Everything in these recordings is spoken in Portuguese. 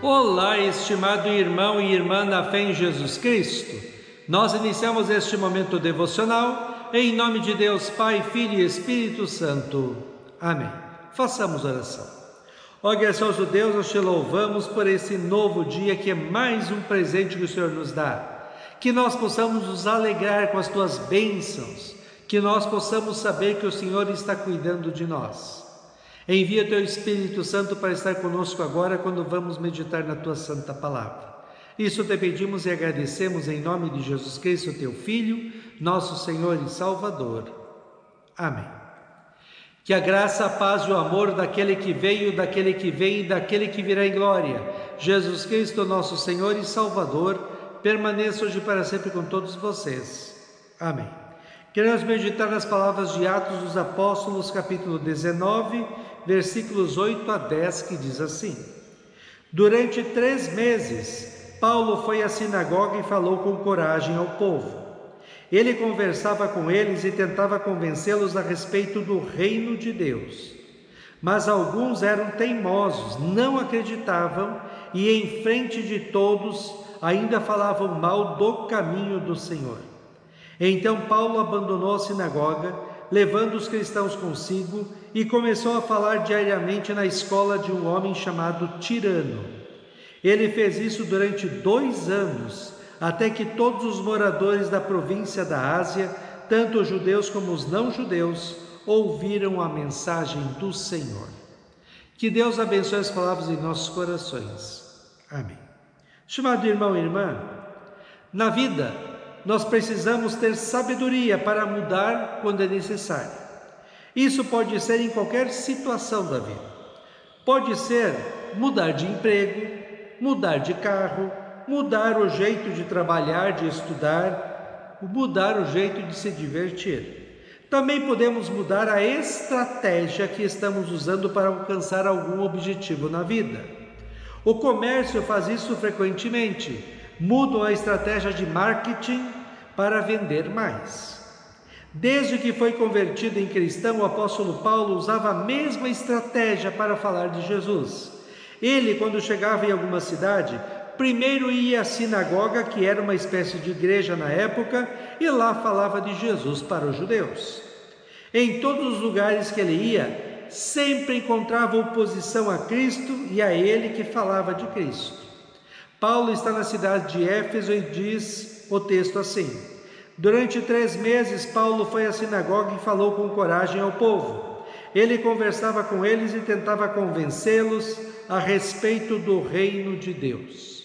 Olá, estimado irmão e irmã na fé em Jesus Cristo. Nós iniciamos este momento devocional em nome de Deus Pai, Filho e Espírito Santo. Amém. Façamos oração. Ó gracioso Deus, nós te louvamos por esse novo dia que é mais um presente que o Senhor nos dá. Que nós possamos nos alegrar com as tuas bênçãos, que nós possamos saber que o Senhor está cuidando de nós. Envia teu Espírito Santo para estar conosco agora quando vamos meditar na tua santa palavra. Isso te pedimos e agradecemos em nome de Jesus Cristo, teu Filho, nosso Senhor e Salvador. Amém. Que a graça, a paz e o amor daquele que veio, daquele que vem e daquele que virá em glória, Jesus Cristo, nosso Senhor e Salvador, permaneça hoje para sempre com todos vocês. Amém. Queremos meditar nas palavras de Atos dos Apóstolos, capítulo 19, versículos 8 a 10, que diz assim: Durante 3 meses, Paulo foi à sinagoga e falou com coragem ao povo. Ele conversava com eles e tentava convencê-los a respeito do reino de Deus. Mas alguns eram teimosos, não acreditavam e, em frente de todos, ainda falavam mal do caminho do Senhor. Então Paulo abandonou a sinagoga, levando os cristãos consigo, e começou a falar diariamente na escola de um homem chamado Tirano. Ele fez isso durante 2 anos, até que todos os moradores da província da Ásia, tanto os judeus como os não-judeus, ouviram a mensagem do Senhor. Que Deus abençoe as palavras em nossos corações. Amém. Estimado irmão e irmã, na vida, nós precisamos ter sabedoria para mudar quando é necessário. Isso pode ser em qualquer situação da vida. Pode ser mudar de emprego, mudar de carro, mudar o jeito de trabalhar, de estudar, mudar o jeito de se divertir. Também podemos mudar a estratégia que estamos usando para alcançar algum objetivo na vida. O comércio faz isso frequentemente. Mudam a estratégia de marketing para vender mais. Desde que foi convertido em cristão, o apóstolo Paulo usava a mesma estratégia para falar de Jesus. Ele, quando chegava em alguma cidade, primeiro ia à sinagoga, que era uma espécie de igreja na época, e lá falava de Jesus para os judeus. Em todos os lugares que ele ia, sempre encontrava oposição a Cristo e a ele que falava de Cristo. Paulo está na cidade de Éfeso e diz o texto assim: Durante 3 meses, Paulo foi à sinagoga e falou com coragem ao povo. Ele conversava com eles e tentava convencê-los a respeito do reino de Deus.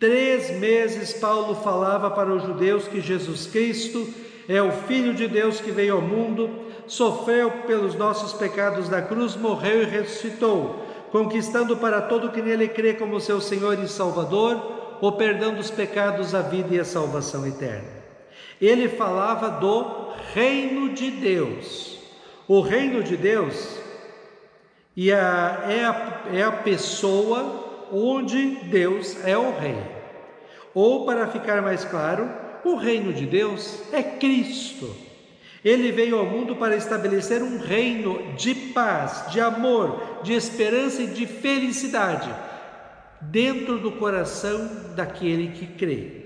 3 meses Paulo falava para os judeus que Jesus Cristo é o Filho de Deus que veio ao mundo, sofreu pelos nossos pecados na cruz, morreu e ressuscitou, conquistando para todo que nele crê como seu Senhor e Salvador, o perdão dos pecados, a vida e a salvação eterna. Ele falava do reino de Deus. O reino de Deus é a pessoa onde Deus é o rei. Ou, para ficar mais claro, o reino de Deus é Cristo. Ele veio ao mundo para estabelecer um reino de paz, de amor, de esperança e de felicidade dentro do coração daquele que crê.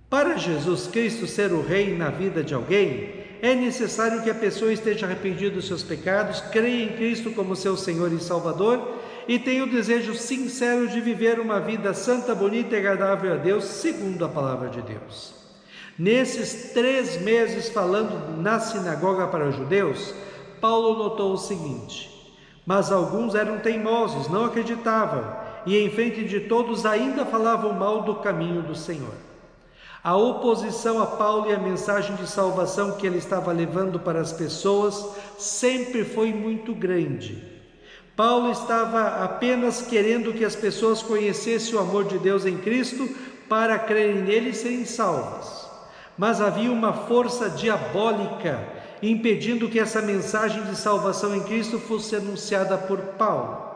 Para Jesus Cristo ser o rei na vida de alguém, é necessário que a pessoa esteja arrependida dos seus pecados, creia em Cristo como seu Senhor e Salvador e tenha o desejo sincero de viver uma vida santa, bonita e agradável a Deus, segundo a palavra de Deus. Nesses 3 meses falando na sinagoga para os judeus, Paulo notou o seguinte: mas alguns eram teimosos, não acreditavam, e em frente de todos ainda falavam mal do caminho do Senhor. A oposição a Paulo e a mensagem de salvação que ele estava levando para as pessoas sempre foi muito grande. Paulo estava apenas querendo que as pessoas conhecessem o amor de Deus em Cristo para crerem nele e serem salvas. Mas havia uma força diabólica impedindo que essa mensagem de salvação em Cristo fosse anunciada por Paulo.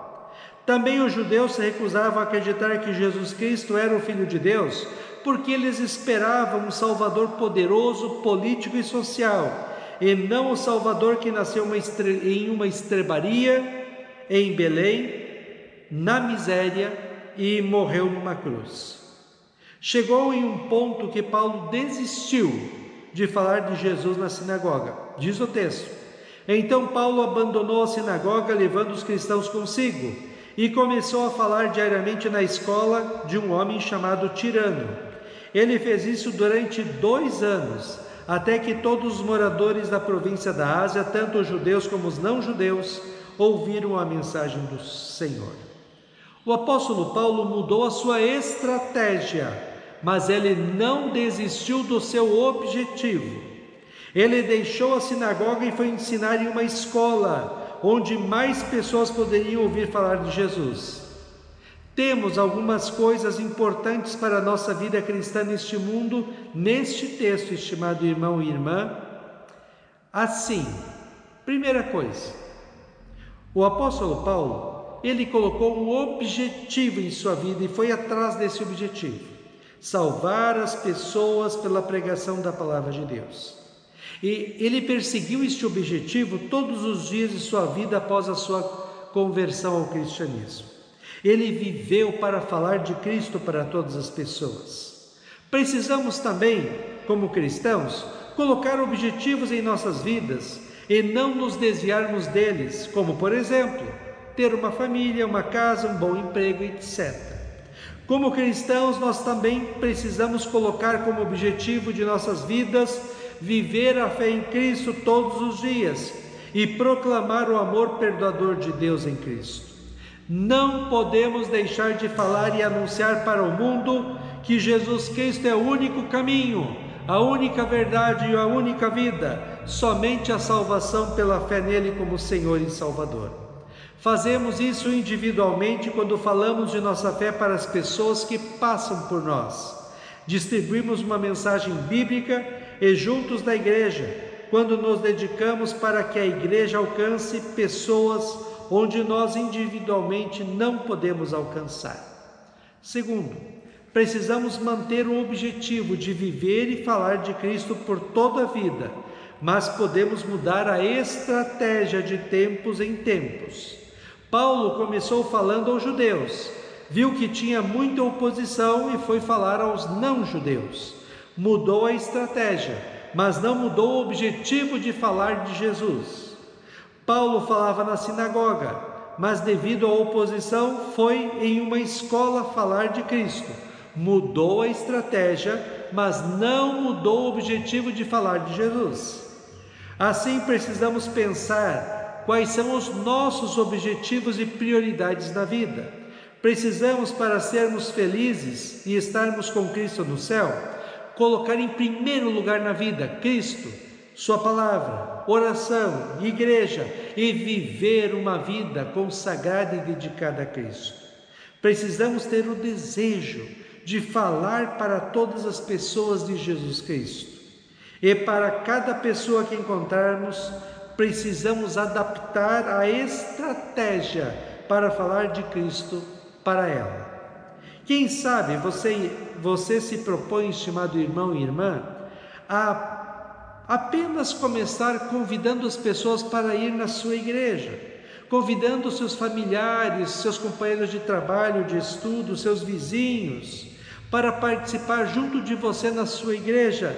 Também os judeus se recusavam a acreditar que Jesus Cristo era o Filho de Deus, porque eles esperavam um Salvador poderoso, político e social, e não o Salvador que nasceu em uma estrebaria, em Belém, na miséria, e morreu numa cruz. Chegou em um ponto que Paulo desistiu de falar de Jesus na sinagoga. Diz o texto: então Paulo abandonou a sinagoga, levando os cristãos consigo, e começou a falar diariamente na escola de um homem chamado Tirano. Ele fez isso durante 2 anos, até que todos os moradores da província da Ásia, tanto os judeus como os não-judeus, ouviram a mensagem do Senhor. O apóstolo Paulo mudou a sua estratégia, mas ele não desistiu do seu objetivo. Ele deixou a sinagoga e foi ensinar em uma escola, onde mais pessoas poderiam ouvir falar de Jesus. Temos algumas coisas importantes para a nossa vida cristã neste mundo, neste texto, estimado irmão e irmã. Assim, primeira coisa, o apóstolo Paulo, ele colocou um objetivo em sua vida e foi atrás desse objetivo: salvar as pessoas pela pregação da palavra de Deus. E ele perseguiu este objetivo todos os dias de sua vida após a sua conversão ao cristianismo. Ele viveu para falar de Cristo para todas as pessoas. Precisamos também, como cristãos, colocar objetivos em nossas vidas e não nos desviarmos deles, como, por exemplo, ter uma família, uma casa, um bom emprego, etc. Como cristãos, nós também precisamos colocar como objetivo de nossas vidas viver a fé em Cristo todos os dias e proclamar o amor perdoador de Deus em Cristo. Não podemos deixar de falar e anunciar para o mundo que Jesus Cristo é o único caminho, a única verdade e a única vida, somente a salvação pela fé nele como Senhor e Salvador. Fazemos isso individualmente quando falamos de nossa fé para as pessoas que passam por nós. Distribuímos uma mensagem bíblica e juntos da igreja, quando nos dedicamos para que a igreja alcance pessoas onde nós individualmente não podemos alcançar. Segundo, precisamos manter o objetivo de viver e falar de Cristo por toda a vida, mas podemos mudar a estratégia de tempos em tempos. Paulo começou falando aos judeus, viu que tinha muita oposição e foi falar aos não-judeus. Mudou a estratégia, mas não mudou o objetivo de falar de Jesus. Paulo falava na sinagoga, mas devido à oposição foi em uma escola falar de Cristo. Mudou a estratégia, mas não mudou o objetivo de falar de Jesus. Assim precisamos pensar quais são os nossos objetivos e prioridades na vida. Precisamos, para sermos felizes e estarmos com Cristo no céu, colocar em primeiro lugar na vida Cristo, sua palavra, oração, igreja e viver uma vida consagrada e dedicada a Cristo. Precisamos ter o desejo de falar para todas as pessoas de Jesus Cristo. E para cada pessoa que encontrarmos, precisamos adaptar a estratégia para falar de Cristo para ela. Quem sabe você se propõe, estimado irmão e irmã, a apenas começar convidando as pessoas para ir na sua igreja, convidando seus familiares, seus companheiros de trabalho, de estudo, seus vizinhos, para participar junto de você na sua igreja.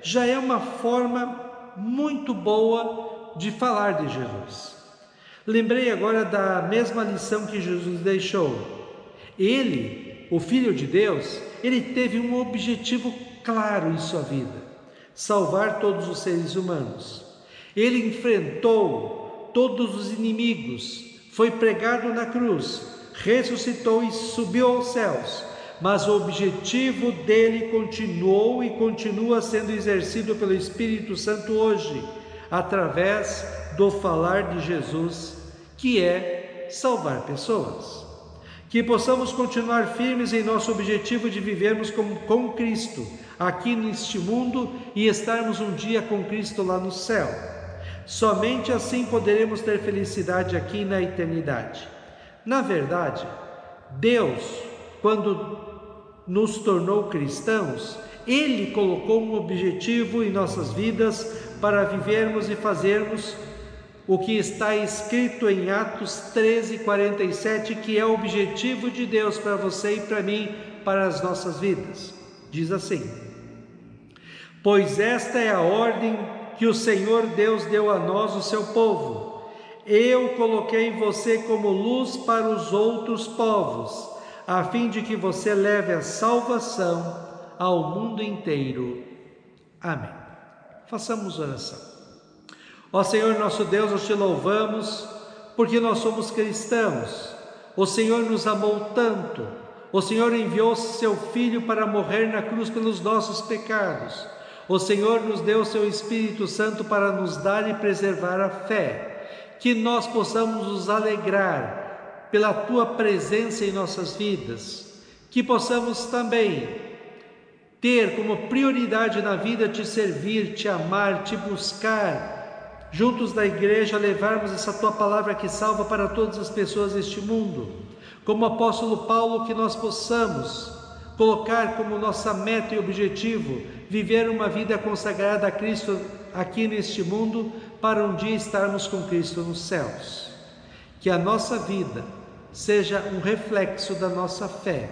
Já é uma forma muito boa de falar de Jesus. Lembrei agora da mesma lição que Jesus deixou. Ele, o Filho de Deus, ele teve um objetivo claro em sua vida: salvar todos os seres humanos. Ele enfrentou todos os inimigos, foi pregado na cruz, ressuscitou e subiu aos céus, mas o objetivo dele continuou e continua sendo exercido pelo Espírito Santo hoje, através do falar de Jesus, que é salvar pessoas. Que possamos continuar firmes em nosso objetivo de vivermos com Cristo aqui neste mundo e estarmos um dia com Cristo lá no céu. Somente assim poderemos ter felicidade aqui na eternidade. Na verdade, Deus, quando nos tornou cristãos, Ele colocou um objetivo em nossas vidas para vivermos e fazermos o que está escrito em Atos 13:47, que é o objetivo de Deus para você e para mim, para as nossas vidas. Diz assim: pois esta é a ordem que o Senhor Deus deu a nós, o seu povo. Eu coloquei você como luz para os outros povos, a fim de que você leve a salvação ao mundo inteiro. Amém. Façamos oração. Ó Senhor nosso Deus, nós te louvamos, porque nós somos cristãos. O Senhor nos amou tanto. O Senhor enviou seu Filho para morrer na cruz pelos nossos pecados. O Senhor nos deu o seu Espírito Santo para nos dar e preservar a fé. Que nós possamos nos alegrar pela Tua presença em nossas vidas. Que possamos também ter como prioridade na vida te servir, te amar, te buscar. Juntos da igreja levarmos essa Tua palavra que salva para todas as pessoas deste mundo. Como o apóstolo Paulo, que nós possamos colocar como nossa meta e objetivo viver uma vida consagrada a Cristo aqui neste mundo, para um dia estarmos com Cristo nos céus. Que a nossa vida seja um reflexo da nossa fé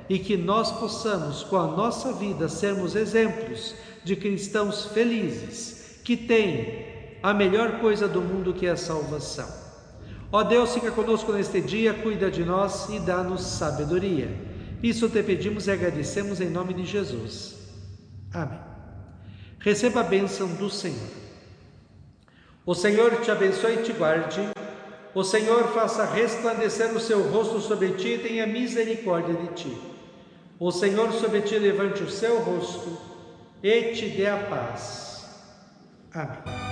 e que nós possamos, com a nossa vida, sermos exemplos de cristãos felizes, que têm a melhor coisa do mundo, que é a salvação. Ó Deus, fica conosco neste dia, cuida de nós e dá-nos sabedoria. Isso te pedimos e agradecemos em nome de Jesus. Amém. Receba a bênção do Senhor. O Senhor te abençoe e te guarde. O Senhor faça resplandecer o seu rosto sobre ti e tenha misericórdia de ti. O Senhor sobre ti levante o seu rosto e te dê a paz. Amém.